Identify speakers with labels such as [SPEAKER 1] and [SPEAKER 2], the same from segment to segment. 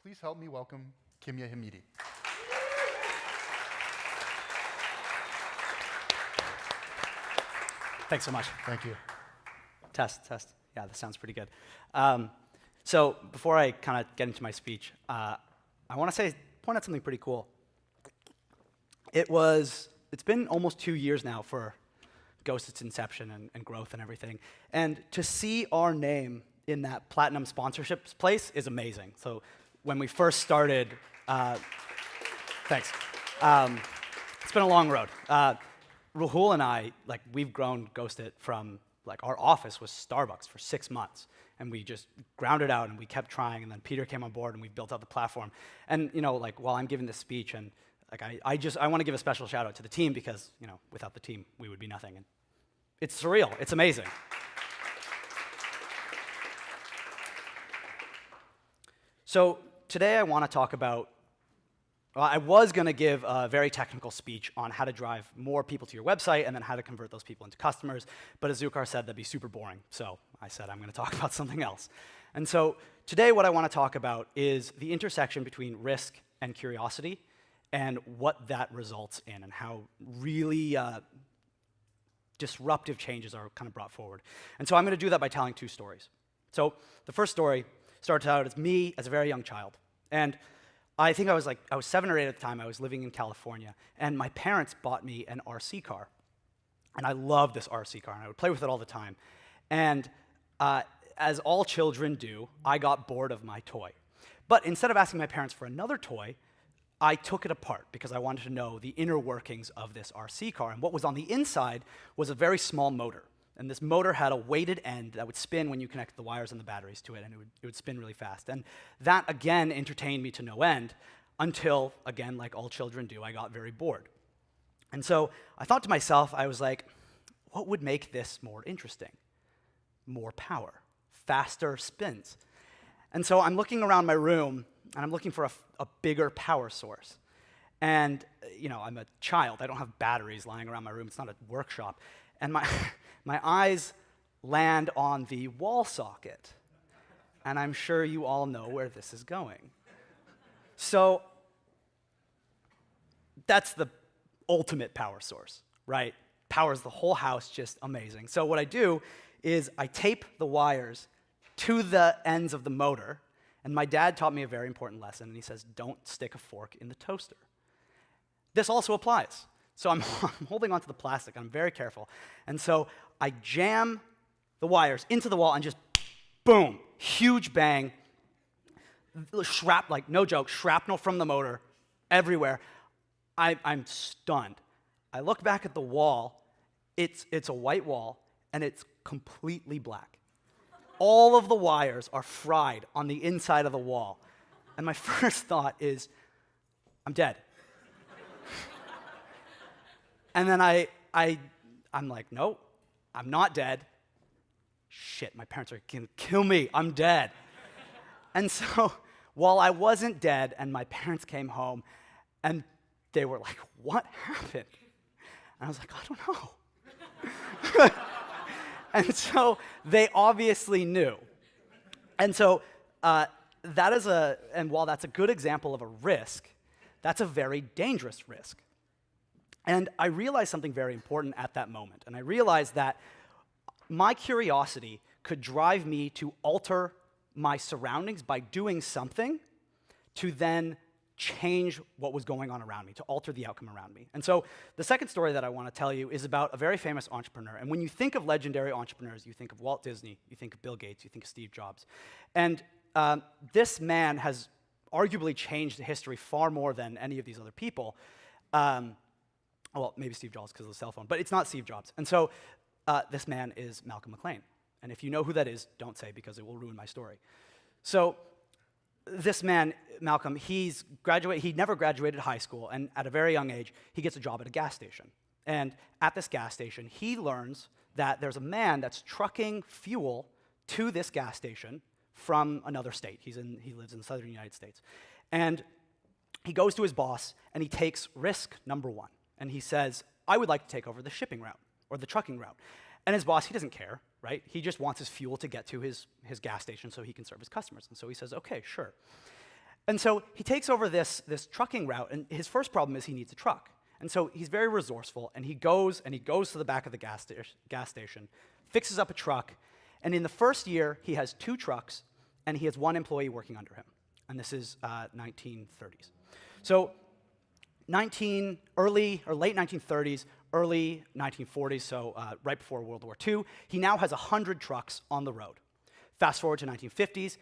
[SPEAKER 1] Please help me welcome Kimia Hamidi.
[SPEAKER 2] Thanks so much.
[SPEAKER 1] Thank you.
[SPEAKER 2] Test. Yeah, that sounds pretty good. So before I kind of get into my speech, I want to point out something pretty cool. It's been almost 2 years now for Ghosted's inception and growth and everything. And to see our name in that platinum sponsorships place is amazing. So when we first started, thanks. It's been a long road. Rahul and I, we've grown Ghosted from, our office was Starbucks for 6 months. And we just ground it out, and we kept trying, and then Peter came on board, and we built out the platform. And, while I'm giving this speech, and I want to give a special shout out to the team because, without the team, we would be nothing. And it's surreal. It's amazing. So today I want to talk about, I was going to give a very technical speech on how to drive more people to your website and then how to convert those people into customers, but as Zukar said, that'd be super boring. So I said I'm going to talk about something else. And so today what I want to talk about is the intersection between risk and curiosity and what that results in and how really disruptive changes are kind of brought forward. And so I'm going to do that by telling 2 stories. So the first story started out as me as a very young child. And I think I was 7 or 8 at the time. I was living in California, and my parents bought me an RC car. And I loved this RC car, and I would play with it all the time. And as all children do, I got bored of my toy. But instead of asking my parents for another toy, I took it apart because I wanted to know the inner workings of this RC car. And what was on the inside was a very small motor. And this motor had a weighted end that would spin when you connected the wires and the batteries to it, and it would spin really fast. And that, again, entertained me to no end until, again, like all children do, I got very bored. And so I thought to myself, I was like, what would make this more interesting? More power, faster spins. And so I'm looking around my room, and I'm looking for a bigger power source. And, I'm a child. I don't have batteries lying around my room. It's not a workshop. And my eyes land on the wall socket. And I'm sure you all know where this is going. So that's the ultimate power source, right? Powers the whole house, just amazing. So what I do is I tape the wires to the ends of the motor. And my dad taught me a very important lesson, and he says, don't stick a fork in the toaster. This also applies. So I'm holding onto the plastic, I'm very careful. And so I jam the wires into the wall and just boom, huge bang, no joke, shrapnel from the motor everywhere. I'm stunned. I look back at the wall, it's a white wall, and it's completely black. All of the wires are fried on the inside of the wall. And my first thought is, I'm dead. And then I'm like, no, I'm not dead. Shit, my parents are gonna kill me. I'm dead. And so while I wasn't dead and my parents came home and they were like, what happened? And I was like, I don't know. And so they obviously knew. And so and while that's a good example of a risk, that's a very dangerous risk. And I realized something very important at that moment. And I realized that my curiosity could drive me to alter my surroundings by doing something to then change what was going on around me, to alter the outcome around me. And so the second story that I want to tell you is about a very famous entrepreneur. And when you think of legendary entrepreneurs, you think of Walt Disney, you think of Bill Gates, you think of Steve Jobs. And this man has arguably changed history far more than any of these other people. Well, maybe Steve Jobs because of the cell phone, but it's not Steve Jobs. And so this man is Malcolm McLean. And if you know who that is, don't say because it will ruin my story. So this man, Malcolm, he never graduated high school, and at a very young age, he gets a job at a gas station. And at this gas station, he learns that there's a man that's trucking fuel to this gas station from another state. He lives in the southern United States. And he goes to his boss, and he takes risk number 1. And he says, I would like to take over the shipping route, or the trucking route. And his boss, he doesn't care, right? He just wants his fuel to get to his gas station so he can serve his customers. And so he says, okay, sure. And so he takes over this trucking route, and his first problem is he needs a truck. And so he's very resourceful, and he goes to the back of the gas station, fixes up a truck, and in the first year, he has 2 trucks, and he has 1 employee working under him. And this is 1930s. So late 1930s, early 1940s, so right before World War II, he now has 100 trucks on the road. Fast forward to 1950s,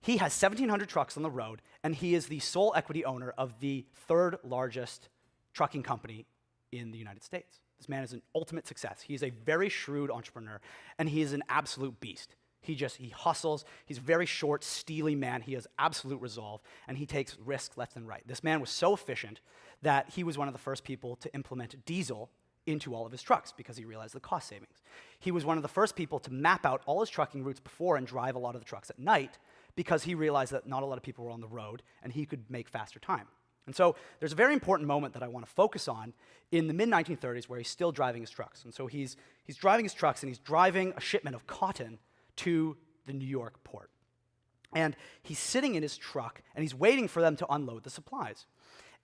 [SPEAKER 2] he has 1,700 trucks on the road, and he is the sole equity owner of the 3rd largest trucking company in the United States. This man is an ultimate success. He is a very shrewd entrepreneur, and he is an absolute beast. He hustles. He's a very short, steely man. He has absolute resolve, and he takes risks left and right. This man was so efficient that he was one of the first people to implement diesel into all of his trucks because he realized the cost savings. He was one of the first people to map out all his trucking routes before and drive a lot of the trucks at night because he realized that not a lot of people were on the road, and he could make faster time. And so there's a very important moment that I want to focus on in the mid-1930s where he's still driving his trucks. And so he's driving his trucks, and he's driving a shipment of cotton to the New York port. And he's sitting in his truck, and he's waiting for them to unload the supplies.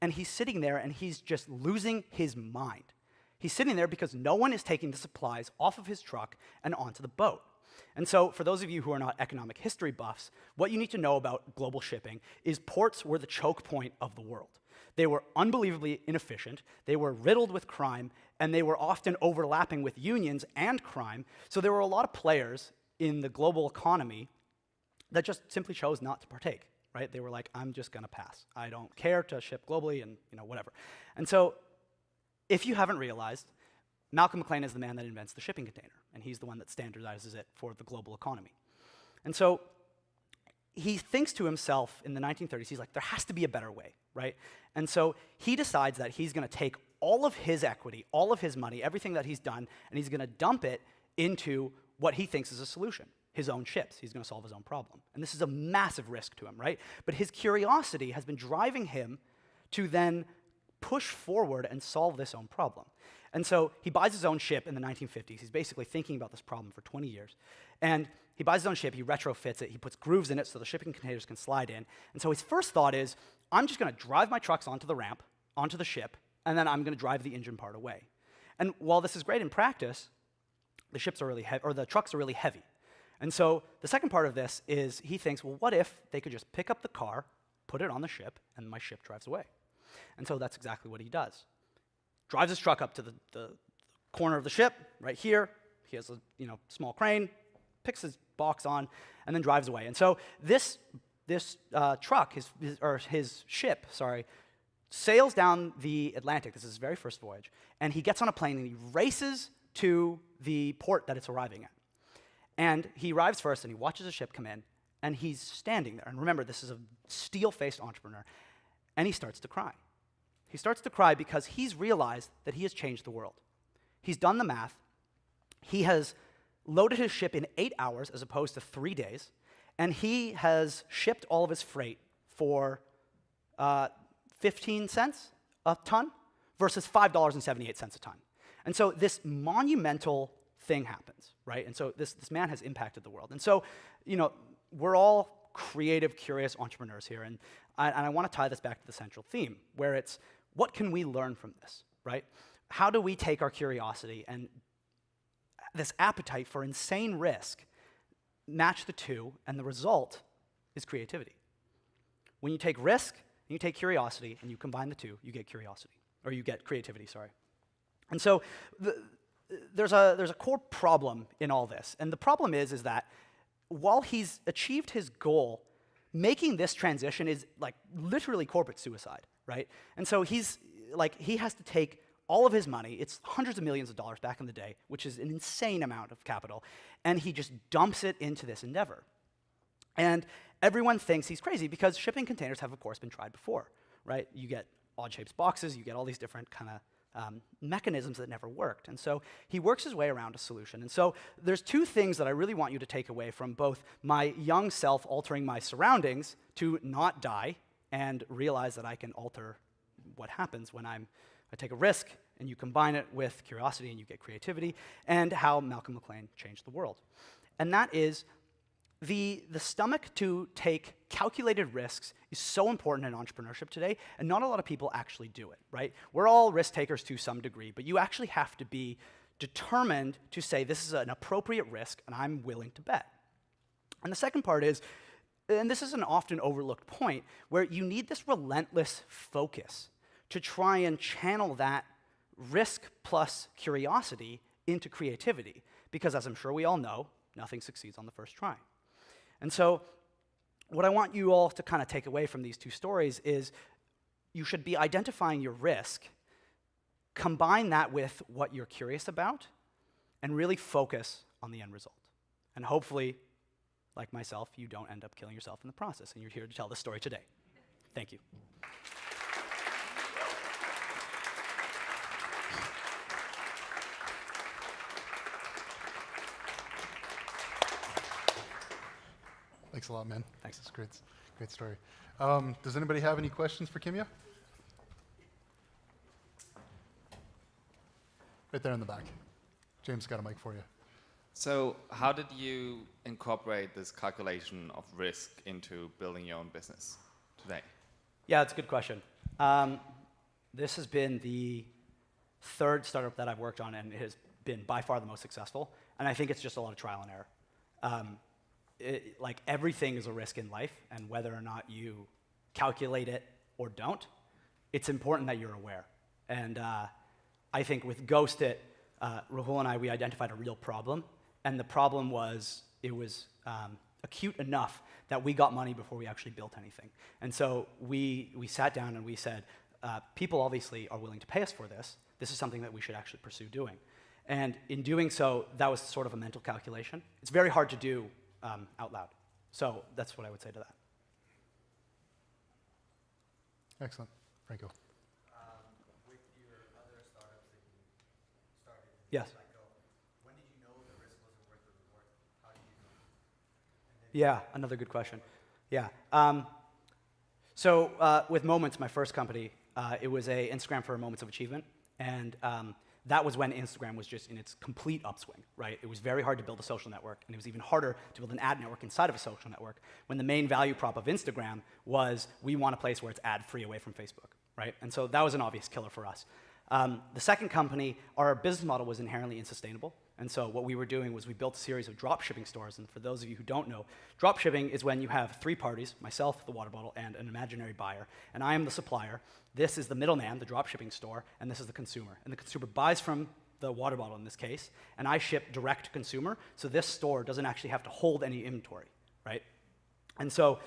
[SPEAKER 2] And he's sitting there, and he's just losing his mind. He's sitting there because no one is taking the supplies off of his truck and onto the boat. And so for those of you who are not economic history buffs, what you need to know about global shipping is ports were the choke point of the world. They were unbelievably inefficient, they were riddled with crime, and they were often overlapping with unions and crime. So there were a lot of players in the global economy that just simply chose not to partake, right? They were like, I'm just gonna pass. I don't care to ship globally and whatever. And so if you haven't realized, Malcolm McLean is the man that invents the shipping container, and he's the one that standardizes it for the global economy. And so he thinks to himself in the 1930s, he's like, there has to be a better way, right? And so he decides that he's gonna take all of his equity, all of his money, everything that he's done, and he's gonna dump it into what he thinks is a solution, his own ships. He's gonna solve his own problem. And this is a massive risk to him, right? But his curiosity has been driving him to then push forward and solve this own problem. And so he buys his own ship in the 1950s. He's basically thinking about this problem for 20 years. And he buys his own ship, he retrofits it, he puts grooves in it so the shipping containers can slide in. And so his first thought is, I'm just gonna drive my trucks onto the ramp, onto the ship, and then I'm gonna drive the engine part away. And while this is great in practice, the trucks are really heavy. And so the second part of this is he thinks, well, what if they could just pick up the car, put it on the ship, and my ship drives away? And so that's exactly what he does. Drives his truck up to the corner of the ship, right here. He has a small crane, picks his box on, and then drives away. And so this truck, his ship, sails down the Atlantic. This is his very first voyage. And he gets on a plane and he races to the port that it's arriving at. And he arrives first and he watches the ship come in, and he's standing there. And remember, this is a steel-faced entrepreneur. And he starts to cry. He starts to cry because he's realized that he has changed the world. He's done the math. He has loaded his ship in 8 hours as opposed to 3 days, and he has shipped all of his freight for 15 cents a ton versus $5.78 a ton. And so this monumental thing happens, right? And so this man has impacted the world. And so, we're all creative, curious entrepreneurs here, and I want to tie this back to the central theme, where it's, what can we learn from this, right? How do we take our curiosity and this appetite for insane risk, match the two, and the result is creativity. When you take risk, and you take curiosity, and you combine the two, you get creativity, sorry. And so there's a core problem in all this, and the problem is that while he's achieved his goal, making this transition is like literally corporate suicide, right? And so he has to take all of his money, it's hundreds of millions of dollars back in the day, which is an insane amount of capital, and he just dumps it into this endeavor. And everyone thinks he's crazy because shipping containers have, of course, been tried before, right? You get odd-shaped boxes, you get all these different kind of mechanisms that never worked. And so he works his way around a solution. And so there's two things that I really want you to take away from both my young self altering my surroundings to not die and realize that I can alter what happens when I take a risk and you combine it with curiosity and you get creativity, and how Malcolm McLean changed the world. And that is, the stomach to take calculated risks is so important in entrepreneurship today, and not a lot of people actually do it, right? We're all risk takers to some degree, but you actually have to be determined to say this is an appropriate risk and I'm willing to bet. And the second part is, and this is an often overlooked point, where you need this relentless focus to try and channel that risk plus curiosity into creativity. Because as I'm sure we all know, nothing succeeds on the first try. And so what I want you all to kind of take away from these two stories is you should be identifying your risk, combine that with what you're curious about, and really focus on the end result. And hopefully, like myself, you don't end up killing yourself in the process, and you're here to tell this story today. Thank you.
[SPEAKER 1] Thanks a lot, man.
[SPEAKER 2] Thanks.
[SPEAKER 1] It's great, great story. Does anybody have any questions for Kimia? Right there in the back. James got a mic for you.
[SPEAKER 3] So how did you incorporate this calculation of risk into building your own business today?
[SPEAKER 2] Yeah, it's a good question. This has been the third startup that I've worked on, and it has been by far the most successful. And I think it's just a lot of trial and error. Like everything is a risk in life, and whether or not you calculate it or don't, it's important that you're aware. And I think with Ghostit, Rahul and I, we identified a real problem, and the problem was it was acute enough that we got money before we actually built anything. And so we sat down and we said, people obviously are willing to pay us for this. This is something that we should actually pursue doing. And in doing so, that was sort of a mental calculation. It's very hard to do out loud. So that's what I would say to that.
[SPEAKER 1] Excellent. Franco.
[SPEAKER 4] With your other startups that you started and
[SPEAKER 2] Yes.
[SPEAKER 4] let go, when did you know the risk wasn't worth the reward? How did you know?
[SPEAKER 2] Yeah, another good question. Yeah. So with Moments, my first company, it was a Instagram for Moments of Achievement, and that was when Instagram was just in its complete upswing, right? It was very hard to build a social network, and it was even harder to build an ad network inside of a social network when the main value prop of Instagram was we want a place where it's ad-free away from Facebook, right? And so that was an obvious killer for us. The second company, our business model was inherently unsustainable. And so what we were doing was we built a series of drop shipping stores. And for those of you who don't know, drop shipping is when you have three parties, myself, the water bottle, and an imaginary buyer. And I am the supplier. This is the middleman, the drop shipping store, and this is the consumer. And the consumer buys from the water bottle in this case, and I ship direct to consumer. So this store doesn't actually have to hold any inventory, right? And so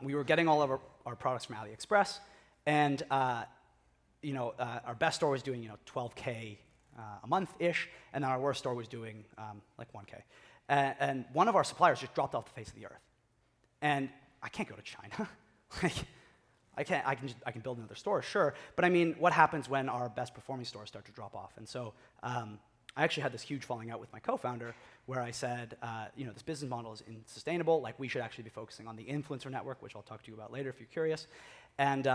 [SPEAKER 2] we were getting all of our products from AliExpress, and our best store was doing 12K a month-ish, and then our worst store was doing like 1K. And one of our suppliers just dropped off the face of the earth. And I can't go to China. I can build another store, sure, but I mean, what happens when our best performing stores start to drop off? And so I actually had this huge falling out with my co-founder where I said, this business model is unsustainable, like we should actually be focusing on the influencer network, which I'll talk to you about later if you're curious. And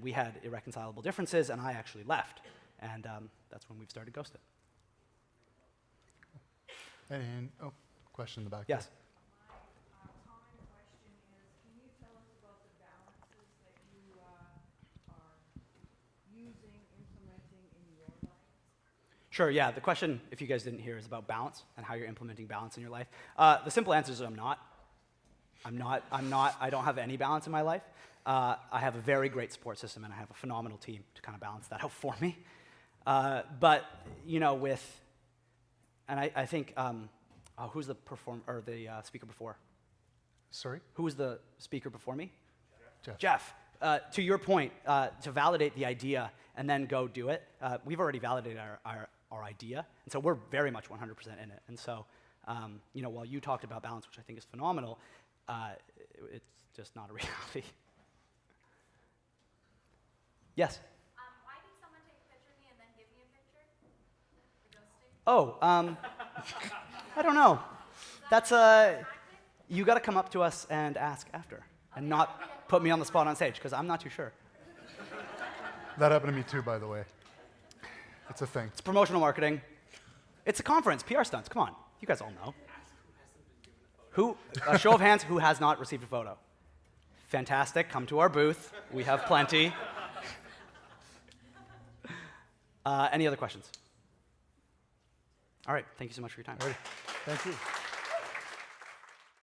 [SPEAKER 2] we had irreconcilable differences, and I actually left. And that's when we've started Ghostit.
[SPEAKER 1] And, question in the back.
[SPEAKER 2] Yes.
[SPEAKER 5] My common question is, can you tell us about the balances that you are using, implementing in your life?
[SPEAKER 2] Sure, yeah. The question, if you guys didn't hear, is about balance and how you're implementing balance in your life. The simple answer is I'm not. I don't have any balance in my life. I have a very great support system, and I have a phenomenal team to kind of balance that out for me. But, I think, who's the speaker before?
[SPEAKER 1] Sorry?
[SPEAKER 2] Who was the speaker before me?
[SPEAKER 1] Jeff.
[SPEAKER 2] Jeff, to your point, to validate the idea and then go do it, we've already validated our idea, and so we're very much 100% in it. And so, while you talked about balance, which I think is phenomenal, it's just not a reality. Yes?
[SPEAKER 6] Why did someone take a picture of me and then give me a picture for ghosting?
[SPEAKER 2] I don't know. That's you got to come up to us and ask after, and not put me on the spot on stage, because I'm not too sure.
[SPEAKER 1] That happened to me too, by the way. It's a thing.
[SPEAKER 2] It's promotional marketing. It's a conference, PR stunts. Come on, you guys all know. A show of hands, who has not received a photo? Fantastic. Come to our booth. We have plenty. Any other questions? All right. Thank you so much for your time.
[SPEAKER 1] Thank you.